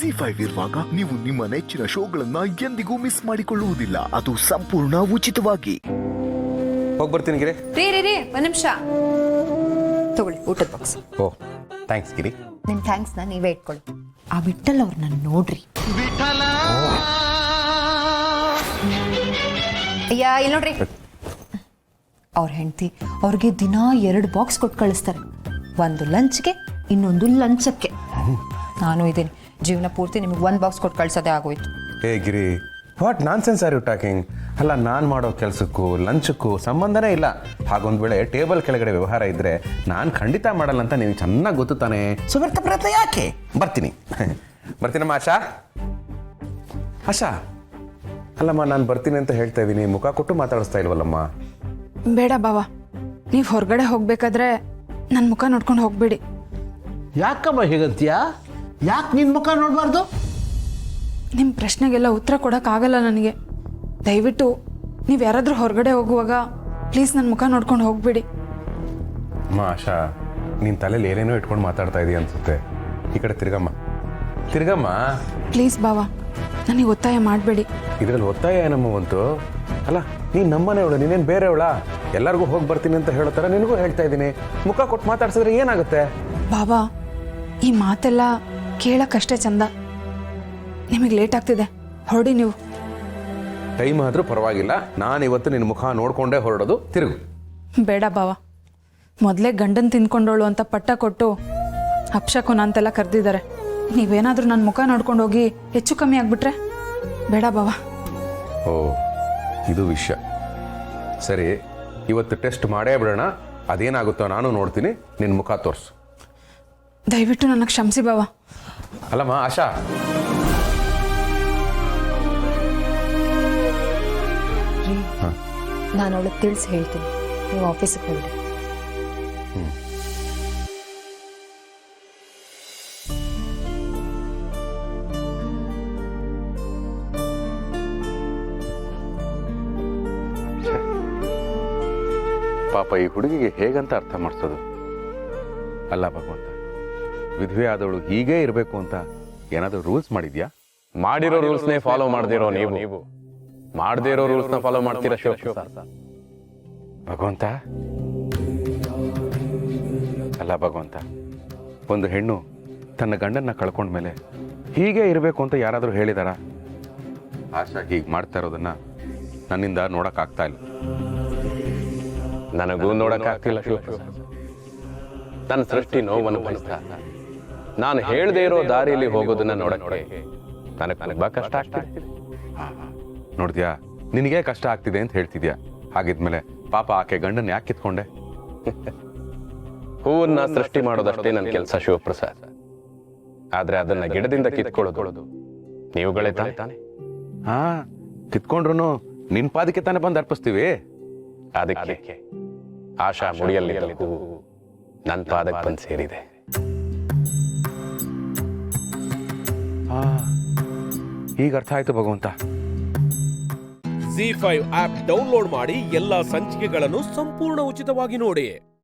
Z5 ಇರುವಾಗ ನೀವು ನಿಮ್ಮ ನೆಚ್ಚಿನ ಶೋಗಳನ್ನ ಎಂದಿಗೂ ಮಿಸ್ ಮಾಡಿಕೊಳ್ಳುವುದಿಲ್ಲ. ಅದು ಸಂಪೂರ್ಣ ಉಚಿತವಾಗಿ. ಹೋಗಿ ಬರ್ತೀನಿ ಗಿರಿ. ರೀ ಒಂದು ನಿಮಿಷ ತಗೊಳ್ಳಿ ಊಟದ ಬಾಕ್ಸ್. ಓ ಥ್ಯಾಂಕ್ಸ್ ಗಿರಿ. ನಿಮ್ ಥ್ಯಾಂಕ್ಸ್ ನ ನೀವೇ ಇಟ್ಕೊಳ್ಳಿ. ಆ ವಿಠಲ್ ಅವ್ರನ್ನ ನೋಡ್ರಿ. ಅಯ್ಯ ಇಲ್ಲಿ ನೋಡ್ರಿ, ಅವ್ರ ಹೆಂಡತಿ ಅವ್ರಿಗೆ ದಿನ 2 ಬಾಕ್ಸ್ ಕೊಟ್ಟು ಕಳಿಸ್ತಾರೆ. ಒಂದು ಲಂಚ್ಗೆ, ಇನ್ನೊಂದು ಲಂಚಕ್ಕೆ. ನಾನು ಇದ್ದೀನಿ, ಜೀವನ ಪೂರ್ತಿ ನಿಮ್ಗೆ 1 ಬಾಕ್ಸ್ ಕೊಟ್ಟು ಕಳ್ಸೋದೇ ಆಗೋಯ್ತು. ಏ Giri, what nonsense are you talking? ಅಲ್ಲ, ನಾನು ಮಾಡೋ ಕೆಲಸಕ್ಕೂ ಲಂಚಕ್ಕೂ ಸಂಬಂಧನೇ ಇಲ್ಲ. ಹಾಗೊಂದು ವೇಳೆ ಟೇಬಲ್ ಕೆಳಗಡೆ ವ್ಯವಹಾರ ಇದ್ದರೆ ನಾನು ಖಂಡಿತ ಮಾಡಲ್ಲ ಅಂತ ನೀವು ಚೆನ್ನಾಗಿ ಗೊತ್ತು ತಾನೆ. ಸೊ ವ್ಯರ್ಥ ಪ್ರಯತ್ನ ಯಾಕೆ? ಬರ್ತೀನಿ ಬರ್ತೀನಮ್ಮ. ಆಶಾ ಅಲ್ಲಮ್ಮ, ನಾನು ಬರ್ತೀನಿ ಅಂತ ಹೇಳ್ತಾ ಇದ್ದೀನಿ, ಮುಖ ಕೊಟ್ಟು ಮಾತಾಡಿಸ್ತಾ ಇಲ್ವಲ್ಲಮ್ಮ? ಬೇಡ ಬಾವಾ, ನೀವು ಹೊರಗಡೆ ಹೋಗ್ಬೇಕಾದ್ರೆ ನನ್ನ ಮುಖ ನೋಡ್ಕೊಂಡು ಹೋಗ್ಬೇಡಿ. ಯಾಕಮ್ಮ ಹೀಗಂತೀಯ? ಯಾಕೆ ನಿನ್ನ ಮುಖ ನೋಡಬಾರ್ದು? ನಿಮ್ಮ ಪ್ರಶ್ನೆಗೆಲ್ಲ ಉತ್ತರ ಕೊಡೋಕ್ಕಾಗಲ್ಲ ನನಗೆ. ದಯವಿಟ್ಟು ನೀವು ಯಾರಾದರೂ ಹೊರಗಡೆ ಹೋಗುವಾಗ ಪ್ಲೀಸ್ ನನ್ನ ಮುಖ ನೋಡ್ಕೊಂಡು ಹೋಗ್ಬೇಡಿ. ಅಮ್ಮ ಆಶಾ, ನಿನ್ನ ತಲೆಯಲ್ಲಿ ಏನೇನೋ ಇಟ್ಕೊಂಡು ಮಾತಾಡ್ತಾ ಇದೀಯ ಅನ್ಸುತ್ತೆ. ಈ ಕಡೆ ತಿರ್ಗಮ್ಮ. ಪ್ಲೀಸ್ ಬಾವಾ, ನನಗೆ ಒತ್ತಾಯ ಮಾಡಬೇಡಿ. ಇದರಲ್ಲಿ ಒತ್ತಾಯ ಏನಮ್ಮ ಬಂತು? ಅಲ್ಲ, ನೀನು ನಮ್ಮನೆಯವಳು, ನೀನೇನು ಬೇರೆಯವಳ? ಎಲ್ಲರಿಗೂ ಹೋಗಿ ಬರ್ತೀನಿ ಅಂತ ಹೇಳೋ ಥರ ನಿನಗೂ ಹೇಳ್ತಾ ಇದ್ದೀನಿ. ಮುಖ ಕೊಟ್ಟು ಮಾತಾಡ್ಸಿದ್ರೆ ಏನಾಗುತ್ತೆ? ಬಾಬಾ, ಈ ಮಾತೆಲ್ಲ ಕೇಳಕ್ಕಷ್ಟೇ ಚಂದ. ನಿಮಗೆ ಲೇಟ್ ಆಗ್ತಿದೆ, ಹೊರಡಿ ನೀವು. ಟೈಮ್ ಆದರೂ ಪರವಾಗಿಲ್ಲ, ನಾನು ಇವತ್ತು ನಿನ್ನ ಮುಖ ನೋಡ್ಕೊಂಡೇ ಹೊರಡೋದು. ತಿರುಗು. ಬೇಡ ಬಾವಾ, ಮೊದಲೇ ಗಂಡನ್ ತಿನ್ಕೊಂಡೋಳು ಅಂತ ಪಟ್ಟ ಕೊಟ್ಟು ಅಪ್ಶಕುನ ಅಂತೆಲ್ಲ ಕರೆದಿದ್ದಾರೆ. ನೀವೇನಾದರೂ ನನ್ನ ಮುಖ ನೋಡ್ಕೊಂಡು ಹೋಗಿ ಹೆಚ್ಚು ಕಮ್ಮಿ ಆಗ್ಬಿಟ್ರೆ ಬೇಡ ಬಾವಾ. ಓ, ಇದು ವಿಷಯ. ಸರಿ, ಇವತ್ತು ಟೆಸ್ಟ್ ಮಾಡೇ ಬಿಡೋಣ. ಅದೇನಾಗುತ್ತೋ ನಾನು ನೋಡ್ತೀನಿ, ನಿನ್ನ ಮುಖ ತೋರಿಸು. ದಯವಿಟ್ಟು ನನಗೆ ಕ್ಷಮಿಸಿ ಬಾವಾ. ಅಲ್ಲಮ್ಮ ಆಶಾ, ನಾನು ಅವಳಿಗೆ ತಿಳಿಸಿ ಹೇಳ್ತೀನಿ, ನೀವು ಆಫೀಸಿಗೆ ಹೊರಡಿ. ಪಾಪ ಈ ಹುಡುಗಿಗೆ ಹೇಗಂತ ಅರ್ಥ ಮಾಡಿಸೋದು? ಅಲ್ಲ ಭಗವಂತ, ವಿಧವೆ ಆದವಳು ಹೀಗೇ ಇರಬೇಕು ಅಂತ ಏನಾದರೂ ರೂಲ್ಸ್ ಮಾಡಿದ್ಯಾ? ಮಾಡಿರೋ ರೂಲ್ಸ್ನೇ ಫಾಲೋ ಮಾಡ್ದಿರೋ ನೀವು ಮಾಡದೇ ಇರೋ ರೂಲ್ಸ್ನ ಫಾಲೋ ಮಾಡ್ತೀರಾ ಭಗವಂತ? ಅಲ್ಲ ಭಗವಂತ, ಒಂದು ಹೆಣ್ಣು ತನ್ನ ಗಂಡನ್ನ ಕಳ್ಕೊಂಡ್ಮೇಲೆ ಹೀಗೆ ಇರಬೇಕು ಅಂತ ಯಾರಾದರೂ ಹೇಳಿದಾರ? ಆಶಾ ಹೀಗೆ ಮಾಡ್ತಾ ಇರೋದನ್ನ ನನ್ನಿಂದ ನೋಡೋಕ್ಕಾಗ್ತಾ ಇಲ್ಲ. ನನಗೂ ನೋಡಕ್ಕಾಗ್ತಿಲ್ಲ ಶಿವಪ್ರಸಾದ್. ನನ್ನ ಸೃಷ್ಟಿ ನೋವನ್ನು ಬಯಸ್ತಾ ನಾನು ಹೇಳದೇ ಇರೋ ದಾರಿಯಲ್ಲಿ ಹೋಗೋದನ್ನ ನೋಡಕ್ಕೆ ನನಗೆ ತುಂಬಾ ಕಷ್ಟ ಆಗ್ತಿದೆ. ನೋಡಿದ್ಯಾ, ನಿನಗೆ ಕಷ್ಟ ಆಗ್ತಿದೆ ಅಂತ ಹೇಳ್ತಿದ್ಯಾ. ಹಾಗಿದ್ಮೇಲೆ ಪಾಪ ಆಕೆ ಗಂಡನ್ನ ಯಾಕೆ ಕಿತ್ಕೊಂಡೆ? ಹೂವನ್ನ ಸೃಷ್ಟಿ ಮಾಡೋದಷ್ಟೇ ನನ್ನ ಕೆಲಸ ಶಿವಪ್ರಸಾದ್. ಆದ್ರೆ ಅದನ್ನ ಗಿಡದಿಂದ ಕಿತ್ಕೊಳ್ಳೋದು ನೀವುಗಳೇ ತಾನೆ. ಹಾ, ಕಿತ್ಕೊಂಡ್ರು ನಿನ್ ಪಾದಕ್ಕೆ ತಾನೇ ಬಂದು ಅರ್ಪಿಸ್ತೀವಿ. ಅದಕ್ಕೆ ಆಶಾ ಮುಡಿಯಲ್ಲಿ ಹೂವು ನನ್ನ ಪಾದಕ್ಕೆ ಬಂದು ಸೇರಿದೆ. ಈಗ ಅರ್ಥ ಆಯ್ತು ಭಗವಂತ. Z5 ಆಪ್ ಡೌನ್ಲೋಡ್ ಮಾಡಿ ಎಲ್ಲಾ ಸಂಚಿಕೆಗಳನ್ನು ಸಂಪೂರ್ಣ ಉಚಿತವಾಗಿ ನೋಡಿ.